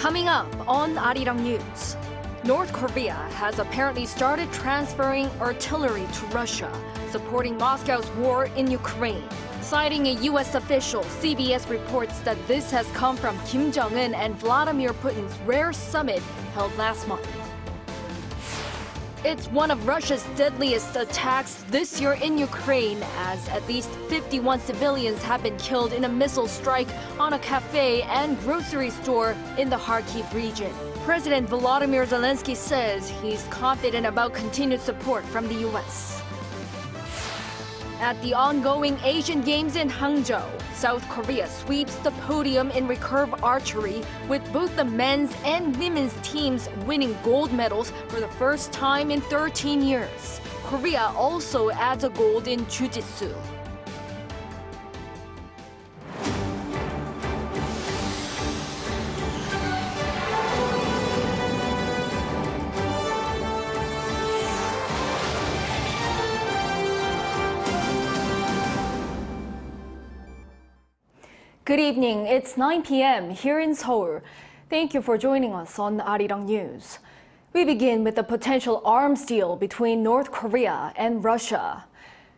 Coming up on Arirang News, North Korea has apparently started transferring artillery to Russia, supporting Moscow's war in Ukraine. Citing a U.S. official, CBS reports that this has come from Kim Jong-un and Vladimir Putin's rare summit held last month. It's one of Russia's deadliest attacks this year in Ukraine, as at least 51 civilians have been killed in a missile strike on a cafe and grocery store in the Kharkiv region. President Volodymyr Zelenskyy says he's confident about continued support from the U.S. At the ongoing Asian Games in Hangzhou, South Korea sweeps the podium in recurve archery, with both the men's and women's teams winning gold medals for the first time in 13 years. Korea also adds a gold in jiu-jitsu. Good evening. It's 9 p.m. here in Seoul. Thank you for joining us on Arirang News. We begin with the potential arms deal between North Korea and Russia.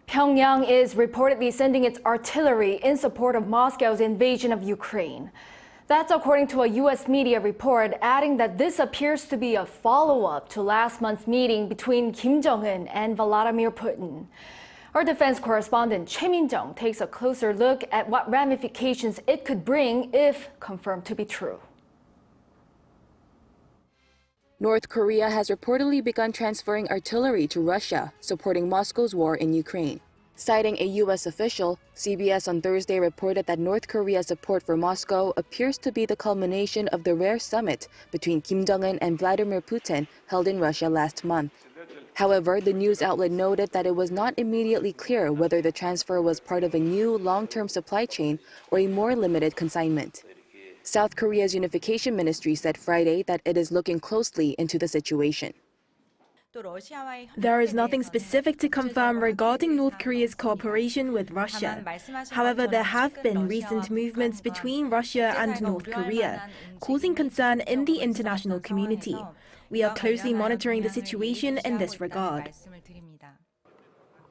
Pyongyang is reportedly sending its artillery in support of Moscow's invasion of Ukraine. That's according to a U.S. media report, adding that this appears to be a follow-up to last month's meeting between Kim Jong-un and Vladimir Putin. Our defense correspondent Choi Min-jung takes a closer look at what ramifications it could bring if confirmed to be true. North Korea has reportedly begun transferring artillery to Russia, supporting Moscow's war in Ukraine. Citing a U.S. official, CBS on Thursday reported that North Korea's support for Moscow appears to be the culmination of the rare summit between Kim Jong-un and Vladimir Putin held in Russia last month. However, the news outlet noted that it was not immediately clear whether the transfer was part of a new long-term supply chain or a more limited consignment. South Korea's unification ministry said Friday that it is looking closely into the situation. There is nothing specific to confirm regarding North Korea's cooperation with Russia. However, there have been recent movements between Russia and North Korea, causing concern in the international community. We are closely monitoring the situation in this regard.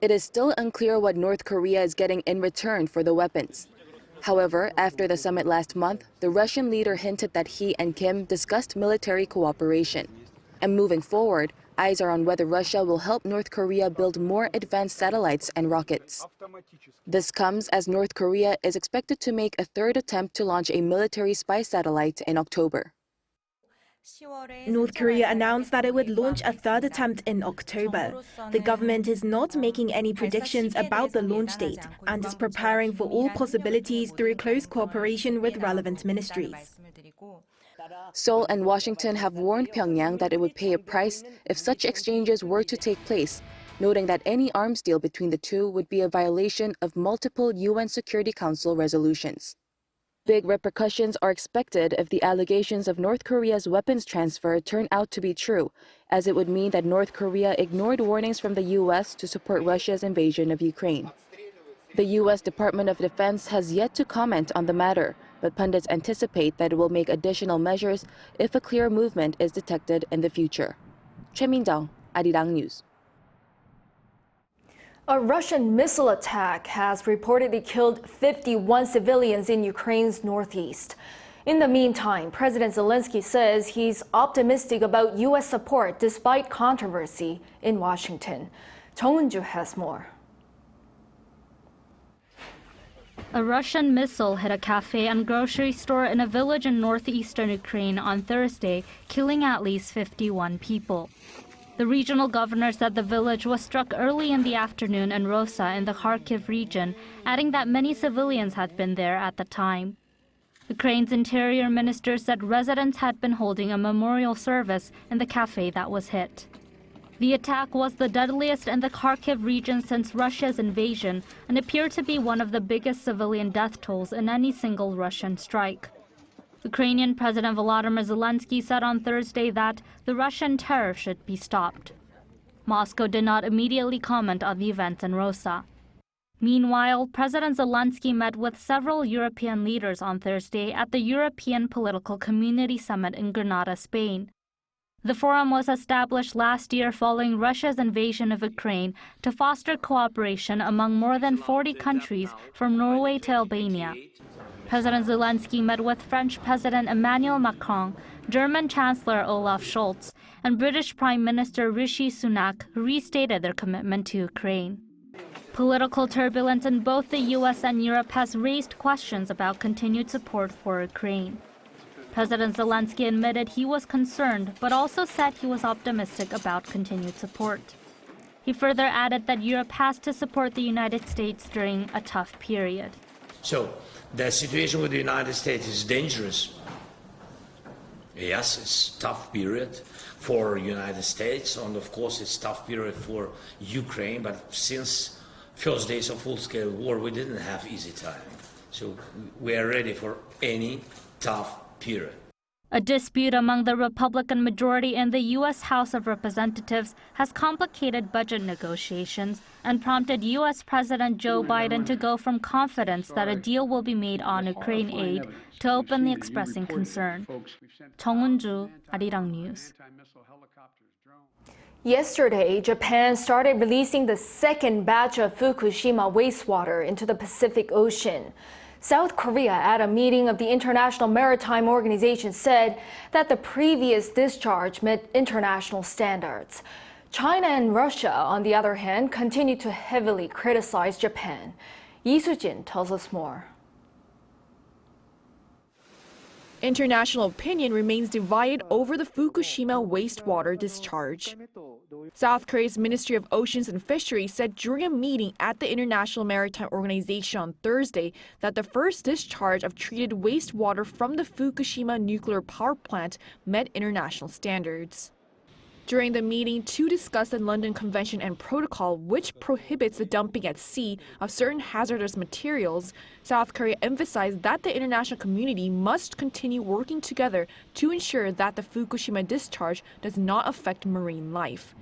It is still unclear what North Korea is getting in return for the weapons. However, after the summit last month, the Russian leader hinted that he and Kim discussed military cooperation. And moving forward, eyes are on whether Russia will help North Korea build more advanced satellites and rockets. This comes as North Korea is expected to make a third attempt to launch a military spy satellite in October. North Korea announced that it would launch a third attempt in October. The government is not making any predictions about the launch date and is preparing for all possibilities through close cooperation with relevant ministries. Seoul and Washington have warned Pyongyang that it would pay a price if such exchanges were to take place, noting that any arms deal between the two would be a violation of multiple UN Security Council resolutions. Big repercussions are expected if the allegations of North Korea's weapons transfer turn out to be true, as it would mean that North Korea ignored warnings from the U.S. to support Russia's invasion of Ukraine. The U.S. Department of Defense has yet to comment on the matter, but pundits anticipate that it will make additional measures if a clear movement is detected in the future. Choi Min-jung, Arirang News. A Russian missile attack has reportedly killed 51 civilians in Ukraine's northeast. In the meantime, President Zelenskyy says he's optimistic about U.S. support despite controversy in Washington. Jung Eun-ju has more. A Russian missile hit a cafe and grocery store in a village in northeastern Ukraine on Thursday, killing at least 51 people. The regional governor said the village was struck early in the afternoon in Rosa in the Kharkiv region, adding that many civilians had been there at the time. Ukraine's interior minister said residents had been holding a memorial service in the cafe that was hit. The attack was the deadliest in the Kharkiv region since Russia's invasion and appeared to be one of the biggest civilian death tolls in any single Russian strike. Ukrainian President Volodymyr Zelenskyy said on Thursday that the Russian terror should be stopped. Moscow did not immediately comment on the events in Rosa. Meanwhile, President Zelenskyy met with several European leaders on Thursday at the European Political Community Summit in Granada, Spain. The forum was established last year following Russia's invasion of Ukraine to foster cooperation among more than 40 countries from Norway to Albania. President Zelenskyy met with French President Emmanuel Macron, German Chancellor Olaf Scholz, and British Prime Minister Rishi Sunak, who restated their commitment to Ukraine. Political turbulence in both the U.S. and Europe has raised questions about continued support for Ukraine. President Zelenskyy admitted he was concerned, but also said he was optimistic about continued support. He further added that Europe has to support the United States during a tough period. So, the situation with the United States is dangerous. Yes, it's a tough period for the United States, and of course it's a tough period for Ukraine, but since first days of full-scale war, we didn't have easy time. So we are ready for any tough period. A dispute among the Republican majority in the U.S. House of Representatives has complicated budget negotiations and prompted U.S. President Joe Biden to go from confidence that a deal will be made on Ukraine aid to openly expressing concern. Chung Eun-ju, Arirang News. Yesterday, Japan started releasing the second batch of Fukushima wastewater into the Pacific Ocean. South Korea, at a meeting of the International Maritime Organization, said that the previous discharge met international standards. China and Russia, on the other hand, continue to heavily criticize Japan. Lee Soo-jin tells us more. International opinion remains divided over the Fukushima wastewater discharge. South Korea's Ministry of Oceans and Fisheries said during a meeting at the International Maritime Organization on Thursday that the first discharge of treated wastewater from the Fukushima nuclear power plant met international standards. During the meeting to discuss the London Convention and Protocol, which prohibits the dumping at sea of certain hazardous materials, South Korea emphasized that the international community must continue working together to ensure that the Fukushima discharge does not affect marine life.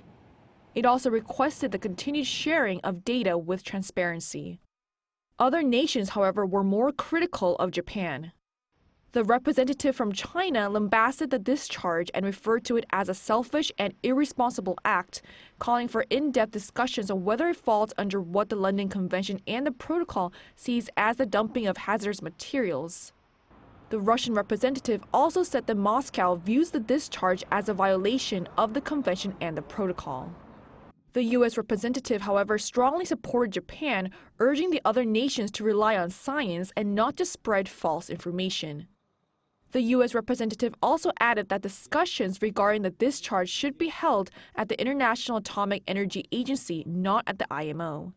It also requested the continued sharing of data with transparency. Other nations, however, were more critical of Japan. The representative from China lambasted the discharge and referred to it as a selfish and irresponsible act, calling for in-depth discussions on whether it falls under what the London Convention and the Protocol sees as the dumping of hazardous materials. The Russian representative also said that Moscow views the discharge as a violation of the Convention and the Protocol. The U.S. representative, however, strongly supported Japan, urging the other nations to rely on science and not to spread false information. The U.S. representative also added that discussions regarding the discharge should be held at the International Atomic Energy Agency, not at the IMO.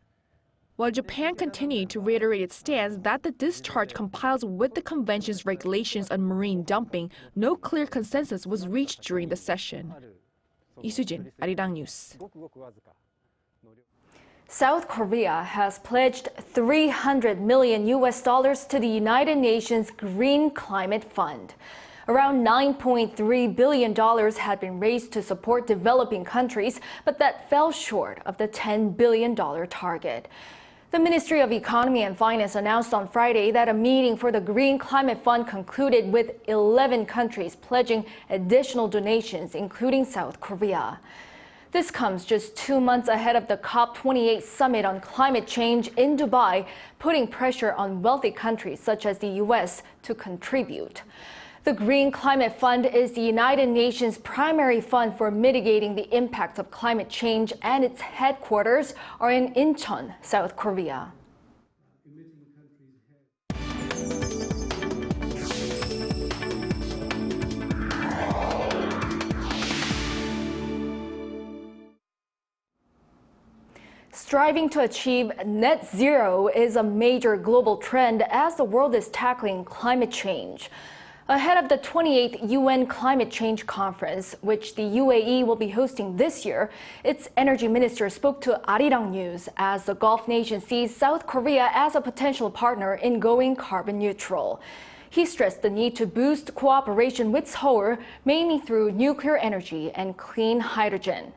While Japan continued to reiterate its stance that the discharge complies with the Convention's regulations on marine dumping, no clear consensus was reached during the session. Lee Soo-jin, Arirang News. South Korea has pledged $300 million to the United Nations Green Climate Fund. Around $9.3 billion had been raised to support developing countries, but that fell short of the $10 billion target. The Ministry of Economy and Finance announced on Friday that a meeting for the Green Climate Fund concluded with 11 countries pledging additional donations, including South Korea. This comes just 2 months ahead of the COP28 summit on climate change in Dubai, putting pressure on wealthy countries such as the U.S. to contribute. The Green Climate Fund is the United Nations' primary fund for mitigating the impacts of climate change, and its headquarters are in Incheon, South Korea. Striving to achieve net zero is a major global trend as the world is tackling climate change. Ahead of the 28th UN Climate Change Conference, which the UAE will be hosting this year, its energy minister spoke to Arirang News as the Gulf nation sees South Korea as a potential partner in going carbon neutral. He stressed the need to boost cooperation with Seoul, mainly through nuclear energy and clean hydrogen.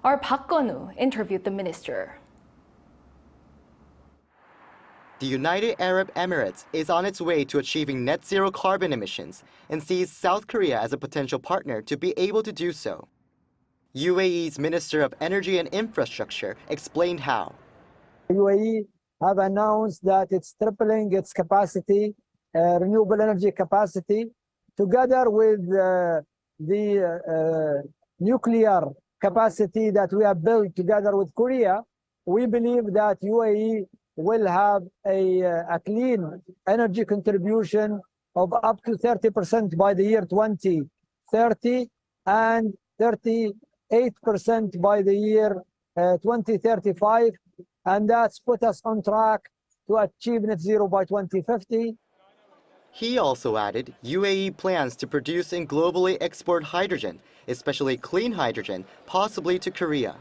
Our Park Gun-woo interviewed the minister. the United Arab Emirates is on its way to achieving net zero carbon emissions and sees South Korea as a potential partner to be able to do so. UAE's Minister of Energy and Infrastructure explained how. UAE have announced that it's tripling its capacity, renewable energy capacity, together with the nuclear capacity that we have built together with Korea. We believe that UAE will have a clean energy contribution of up to 30% by the year 2030 and 38% by the year 2035. And that's put us on track to achieve net zero by 2050. He also added UAE plans to produce and globally export hydrogen, especially clean hydrogen, possibly to Korea.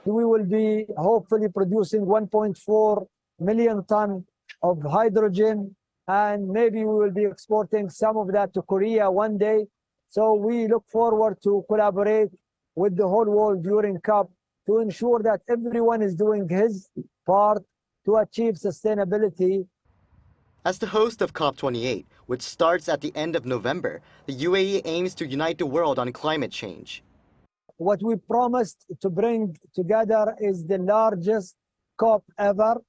We will be hopefully producing 1.4 million tons of hydrogen, and maybe we will be exporting some of that to Korea one day. So we look forward to collaborate with the whole world during COP to ensure that everyone is doing his part to achieve sustainability. As the host of COP28, which starts at the end of November, the UAE aims to unite the world on climate change. What we promised to bring together is the largest COP ever.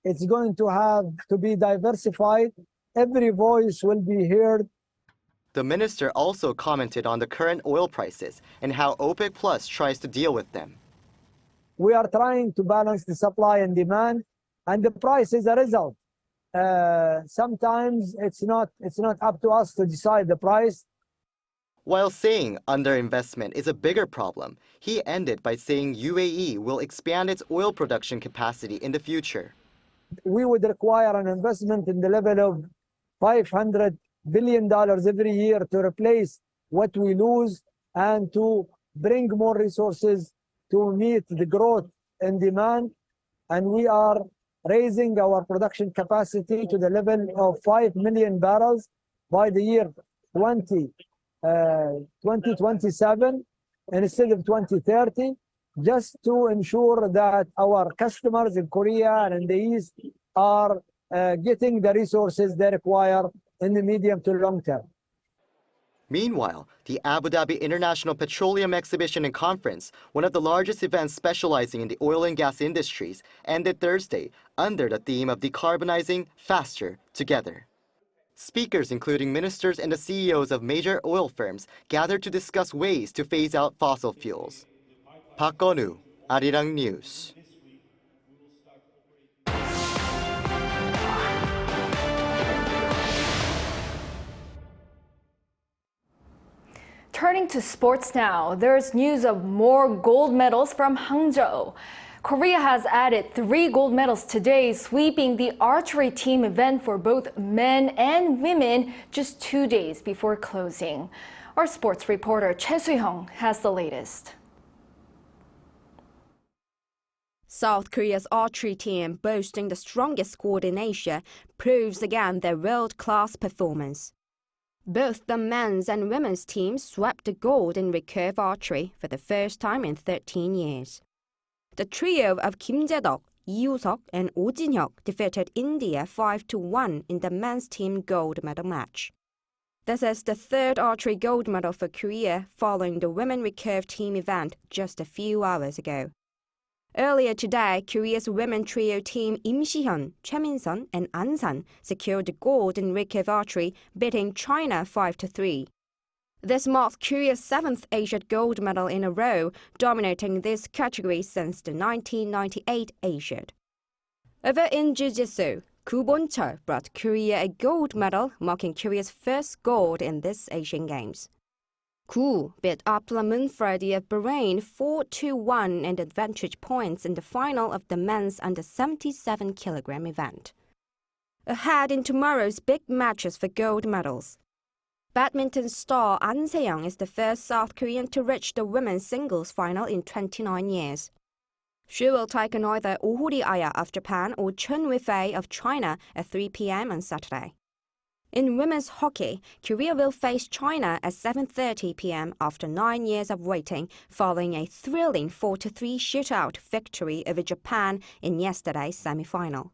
It's going to have to be diversified. Every voice will be heard. The minister also commented on the current oil prices and how OPEC Plus tries to deal with them. We are trying to balance the supply and demand, and the price is a result. Sometimes it's not up to us to decide the price. While saying underinvestment is a bigger problem, he ended by saying UAE will expand its oil production capacity in the future. We would require an investment in the level of $500 billion every year to replace what we lose and to bring more resources to meet the growth in demand. And we are raising our production capacity to the level of 5 million barrels by the year 2027 instead of 2030, just to ensure that our customers in Korea and in the East are getting the resources they require in the medium to long term. Meanwhile, the Abu Dhabi International Petroleum Exhibition and Conference, one of the largest events specializing in the oil and gas industries, ended Thursday under the theme of decarbonizing faster together. Speakers, including ministers and the CEOs of major oil firms, gathered to discuss ways to phase out fossil fuels. Park Gon-woo, Arirang News. Turning to sports now, there's news of more gold medals from Hangzhou. Korea has added 3 gold medals today, sweeping the archery team event for both men and women just 2 days before closing. Our sports reporter Choi Soo-hyung has the latest. South Korea's archery team, boasting the strongest squad in Asia, proves again their world-class performance. Both the men's and women's teams swept the gold in recurve archery for the first time in 13 years. The trio of Kim Jae-deok, Lee Woo-seok and Oh Jin-hyuk defeated India 5-1 in the men's team gold medal match. This is the 3rd archery gold medal for Korea following the women recurve team event just a few hours ago. Earlier today, Korea's women trio team Im Si-hyun, Choi Min-sun and An San secured the gold in recurve archery, beating China 5-3. This marks Korea's 7th Asian gold medal in a row, dominating this category since the 1998 Asian. Over in Jiu-Jitsu, Koo Bon-chul brought Korea a gold medal, marking Korea's first gold in this Asian Games. Koo beat Abdullah Munfredi of Bahrain 4-1 and advantage points in the final of the men's under 77kg event. Ahead in tomorrow's big matches for gold medals. Badminton star An Se-young is the first South Korean to reach the women's singles final in 29 years. She will take on either Ohori Aya of Japan or Chun Wei-fei of China at 3 p.m. on Saturday. In women's hockey, Korea will face China at 7:30 p.m. after 9 years of waiting, following a thrilling 4-3 shootout victory over Japan in yesterday's semi-final.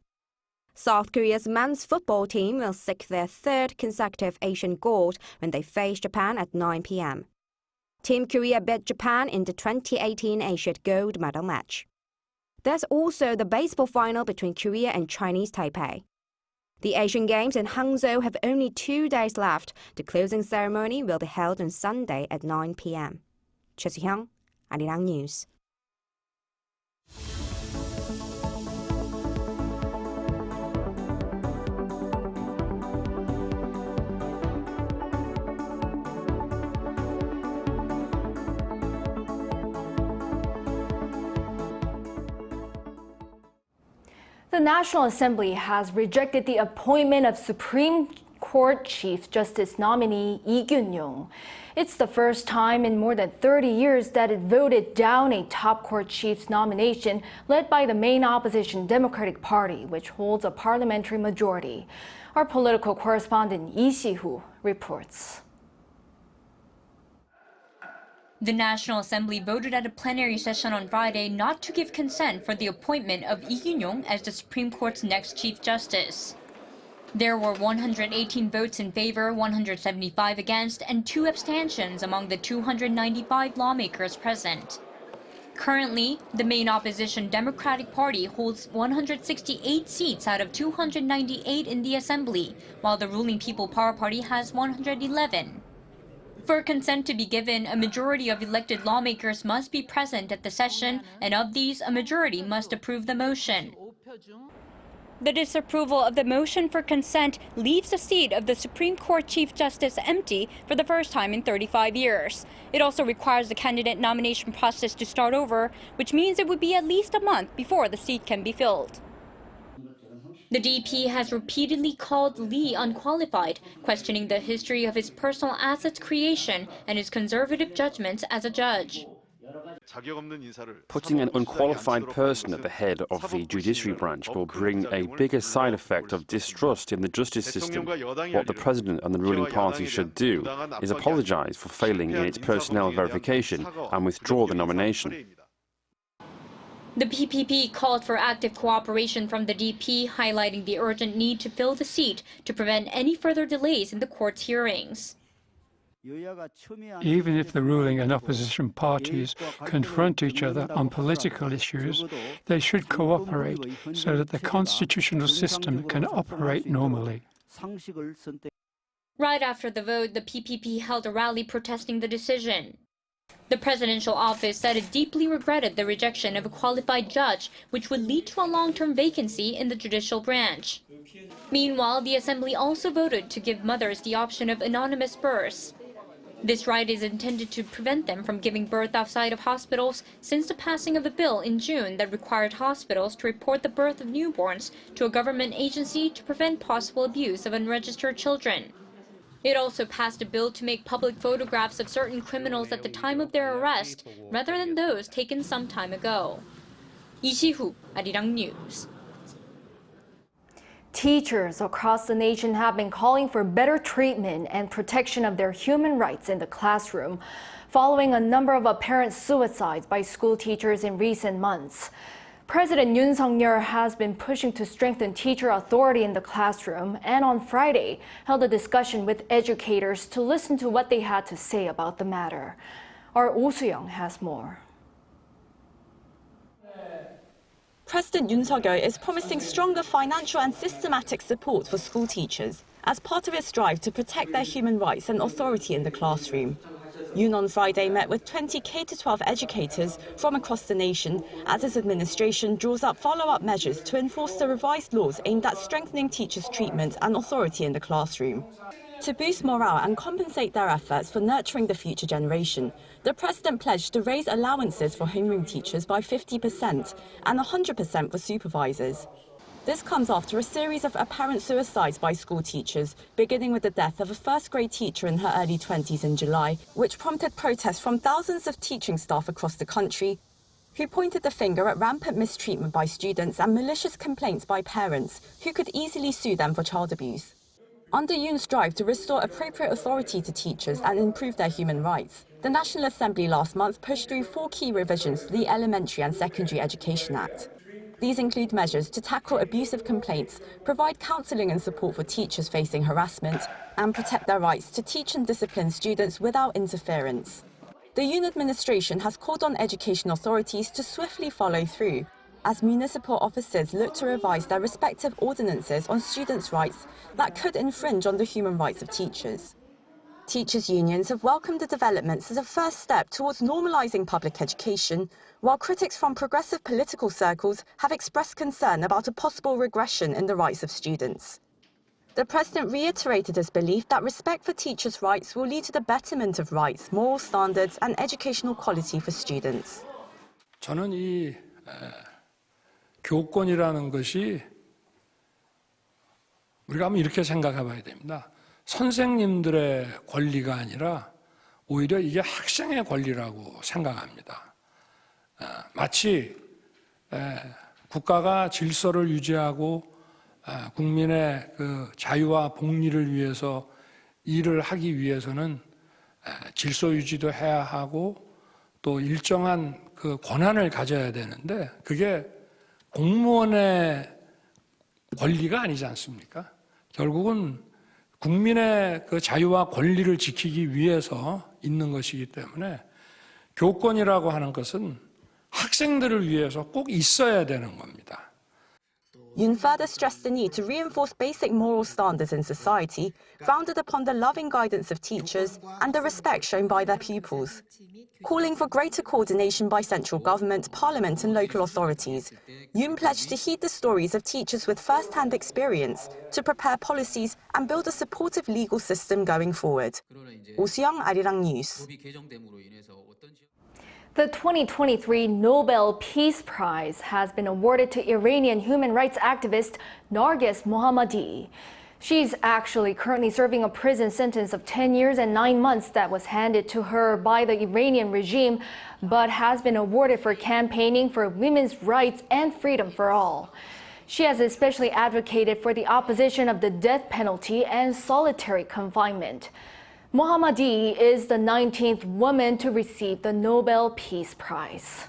South Korea's men's football team will seek their third consecutive Asian gold when they face Japan at 9 p.m. Team Korea beat Japan in the 2018 Asian gold medal match. There's also the baseball final between Korea and Chinese Taipei. The Asian Games in Hangzhou have only 2 days left. The closing ceremony will be held on Sunday at 9 p.m. Choi Soo-hyung, Arirang News. The National Assembly has rejected the appointment of Supreme Court Chief Justice nominee Lee Gyun-ryong. It's the first time in more than 30 years that it voted down a top court chief's nomination led by the main opposition Democratic Party, which holds a parliamentary majority. Our political correspondent Lee Si-hoo reports. The National Assembly voted at a plenary session on Friday not to give consent for the appointment of Lee Gyun-ryong as the Supreme Court's next Chief Justice. There were 118 votes in favor, 175 against, and 2 abstentions among the 295 lawmakers present. Currently, the main opposition Democratic Party holds 168 seats out of 298 in the Assembly, while the ruling People Power Party has 111. For consent to be given, a majority of elected lawmakers must be present at the session, and of these, a majority must approve the motion. The disapproval of the motion for consent leaves the seat of the Supreme Court Chief Justice empty for the first time in 35 years. It also requires the candidate nomination process to start over, which means it would be at least a month before the seat can be filled. The DP has repeatedly called Lee unqualified, questioning the history of his personal assets creation and his conservative judgments as a judge. Putting an unqualified person at the head of the judiciary branch will bring a bigger side effect of distrust in the justice system. What the president and the ruling party should do is apologize for failing in its personnel verification and withdraw the nomination. The PPP called for active cooperation from the DP, highlighting the urgent need to fill the seat to prevent any further delays in the court's hearings. Even if the ruling and opposition parties confront each other on political issues, they should cooperate so that the constitutional system can operate normally. Right after the vote, the PPP held a rally protesting the decision. The presidential office said it deeply regretted the rejection of a qualified judge, which would lead to a long-term vacancy in the judicial branch. Meanwhile, the assembly also voted to give mothers the option of anonymous births. This right is intended to prevent them from giving birth outside of hospitals since the passing of a bill in June that required hospitals to report the birth of newborns to a government agency to prevent possible abuse of unregistered children. It also passed a bill to make public photographs of certain criminals at the time of their arrest, rather than those taken some time ago. Lee Si-hoo, Arirang News. Teachers across the nation have been calling for better treatment and protection of their human rights in the classroom, following a number of apparent suicides by school teachers in recent months. President Yoon Suk-yeol has been pushing to strengthen teacher authority in the classroom and on Friday held a discussion with educators to listen to what they had to say about the matter. Our Oh Soo-young has more. President Yoon Suk-yeol is promising stronger financial and systematic support for school teachers as part of its drive to protect their human rights and authority in the classroom. Yoon on Friday met with 20 K-12 educators from across the nation as his administration draws up follow-up measures to enforce the revised laws aimed at strengthening teachers' treatment and authority in the classroom. To boost morale and compensate their efforts for nurturing the future generation, the president pledged to raise allowances for homeroom teachers by 50% and 100% for supervisors. This comes after a series of apparent suicides by school teachers, beginning with the death of a first-grade teacher in her early 20s in July, which prompted protests from thousands of teaching staff across the country, who pointed the finger at rampant mistreatment by students and malicious complaints by parents, who could easily sue them for child abuse. Under Yoon's drive to restore appropriate authority to teachers and improve their human rights, the National Assembly last month pushed through 4 key revisions to the Elementary and Secondary Education Act. These include measures to tackle abusive complaints, provide counselling and support for teachers facing harassment, and protect their rights to teach and discipline students without interference. The Yoon administration has called on education authorities to swiftly follow through, as municipal officers look to revise their respective ordinances on students' rights that could infringe on the human rights of teachers. Teachers' unions have welcomed the developments as a first step towards normalising public education, while critics from progressive political circles have expressed concern about a possible regression in the rights of students. The president reiterated his belief that respect for teachers' rights will lead to the betterment of rights, moral standards and educational quality for students. 저는 이 교권이라는 것이 우리가 한번 이렇게 생각해 봐야 됩니다. 선생님들의 권리가 아니라 오히려 이게 학생의 권리라고 생각합니다. 마치 국가가 질서를 유지하고 국민의 그 자유와 복리를 위해서 일을 하기 위해서는 질서 유지도 해야 하고 또 일정한 그 권한을 가져야 되는데 그게 공무원의 권리가 아니지 않습니까? 결국은 국민의 그 자유와 권리를 지키기 위해서 있는 것이기 때문에 교권이라고 하는 것은 학생들을 위해서 꼭 있어야 되는 겁니다. Yoon further stressed the need to reinforce basic moral standards in society, founded upon the loving guidance of teachers and the respect shown by their pupils. Calling for greater coordination by central government, parliament and local authorities, Yoon pledged to heed the stories of teachers with first-hand experience to prepare policies and build a supportive legal system going forward. Oh Soo-young, Arirang News. The 2023 Nobel Peace Prize has been awarded to Iranian human rights activist Narges Mohammadi. She's actually currently serving a prison sentence of 10 years and 9 months that was handed to her by the Iranian regime, but has been awarded for campaigning for women's rights and freedom for all. She has especially advocated for the opposition of the death penalty and solitary confinement. Mohammadi is the 19th woman to receive the Nobel Peace Prize.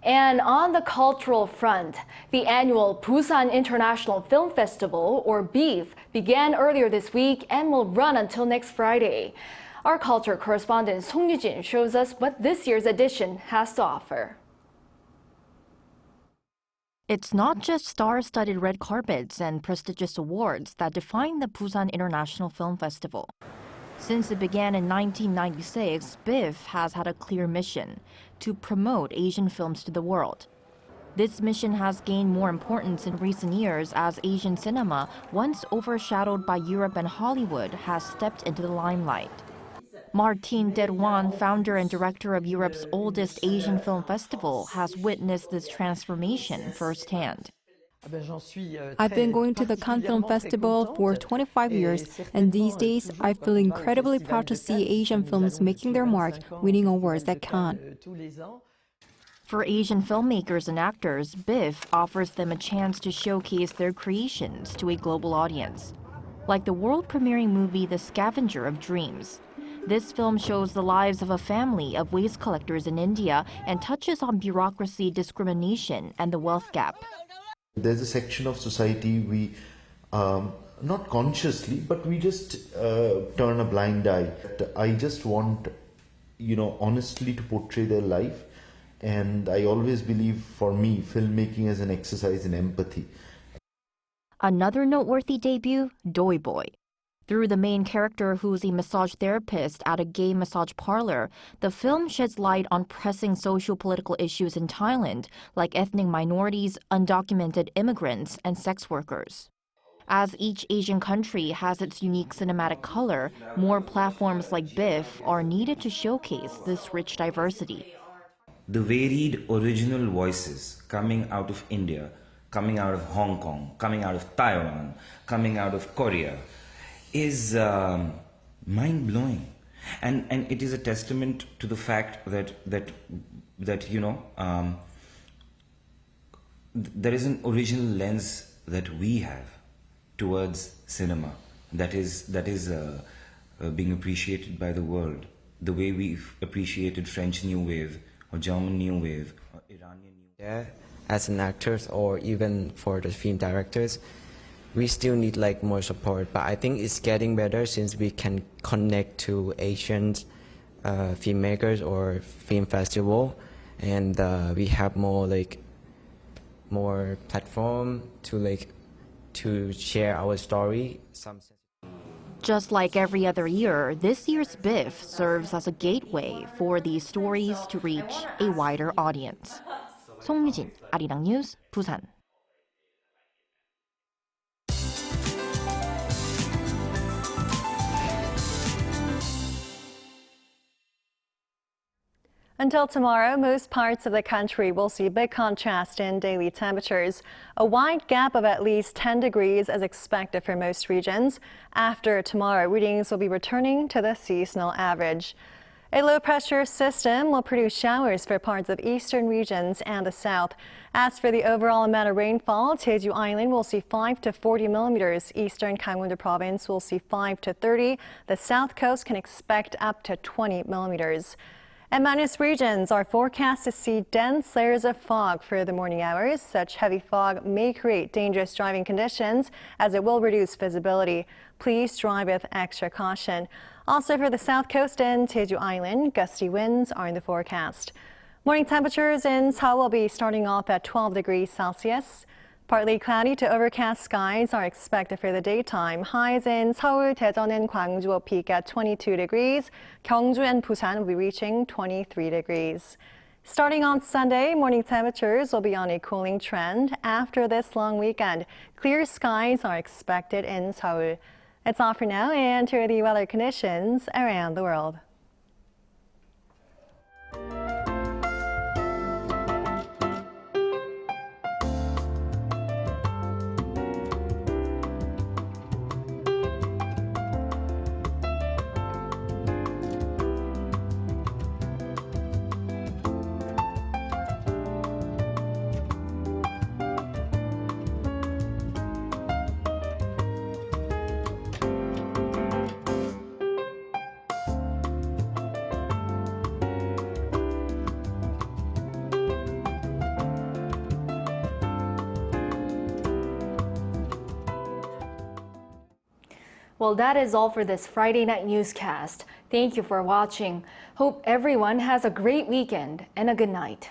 And on the cultural front, the annual Busan International Film Festival, or BIF, began earlier this week and will run until next Friday. Our culture correspondent Song Yu-jin shows us what this year's edition has to offer. It's not just star-studded red carpets and prestigious awards that define the Busan International Film Festival. Since it began in 1996, BIF has had a clear mission: to promote Asian films to the world. This mission has gained more importance in recent years as Asian cinema, once overshadowed by Europe and Hollywood, has stepped into the limelight. Martin Derwan, founder and director of Europe's oldest Asian film festival, has witnessed this transformation firsthand. I've been going to the Cannes Film Festival for 25 years, and these days I feel incredibly proud to see Asian films making their mark, winning awards at Cannes. For Asian filmmakers and actors, BIF offers them a chance to showcase their creations to a global audience. Like the world-premiering movie The Scavenger of Dreams. This film shows the lives of a family of waste collectors in India and touches on bureaucracy, discrimination, and the wealth gap. There's a section of society we, not consciously, but we just turn a blind eye. I just want, honestly to portray their life. And I always believe, for me, filmmaking is an exercise in empathy. Another noteworthy debut, Doi Boy. Through the main character, who's a massage therapist at a gay massage parlor, the film sheds light on pressing socio-political issues in Thailand, like ethnic minorities, undocumented immigrants, and sex workers. As each Asian country has its unique cinematic color, more platforms like BIF are needed to showcase this rich diversity. The varied original voices coming out of India, coming out of Hong Kong, coming out of Taiwan, coming out of Korea, is mind-blowing, and it is a testament to the fact that there is an original lens that we have towards cinema that is being appreciated by the world, the way we've appreciated French New Wave or German New Wave or Iranian New Wave. Yeah, as an actors or even for the film directors, we still need like more support. But I think it's getting better since we can connect to Asian filmmakers or film festival, and we have more platform to share our story. Just like every other year, this year's BIF serves as a gateway for these stories to reach a wider audience. 송유진, 아리랑 뉴스, 부산. Until tomorrow, most parts of the country will see big contrast in daily temperatures. A wide gap of at least 10 degrees is expected for most regions. After tomorrow, readings will be returning to the seasonal average. A low-pressure system will produce showers for parts of eastern regions and the south. As for the overall amount of rainfall, Jeju Island will see 5 to 40 millimeters. Eastern Gangwon-do province will see 5 to 30. The south coast can expect up to 20 millimeters. And mountainous regions are forecast to see dense layers of fog for the morning hours. Such heavy fog may create dangerous driving conditions as it will reduce visibility. Please drive with extra caution. Also for the south coast and Jeju Island, gusty winds are in the forecast. Morning temperatures in Seoul will be starting off at 12 degrees Celsius. Partly cloudy to overcast skies are expected for the daytime. Highs in Seoul, Daejeon, and Gwangju will peak at 22 degrees. Gyeongju and Busan will be reaching 23 degrees. Starting on Sunday, morning temperatures will be on a cooling trend. After this long weekend, clear skies are expected in Seoul. It's all for now, and here are the weather conditions around the world. Well, that is all for this Friday night newscast. Thank you for watching. Hope everyone has a great weekend and a good night.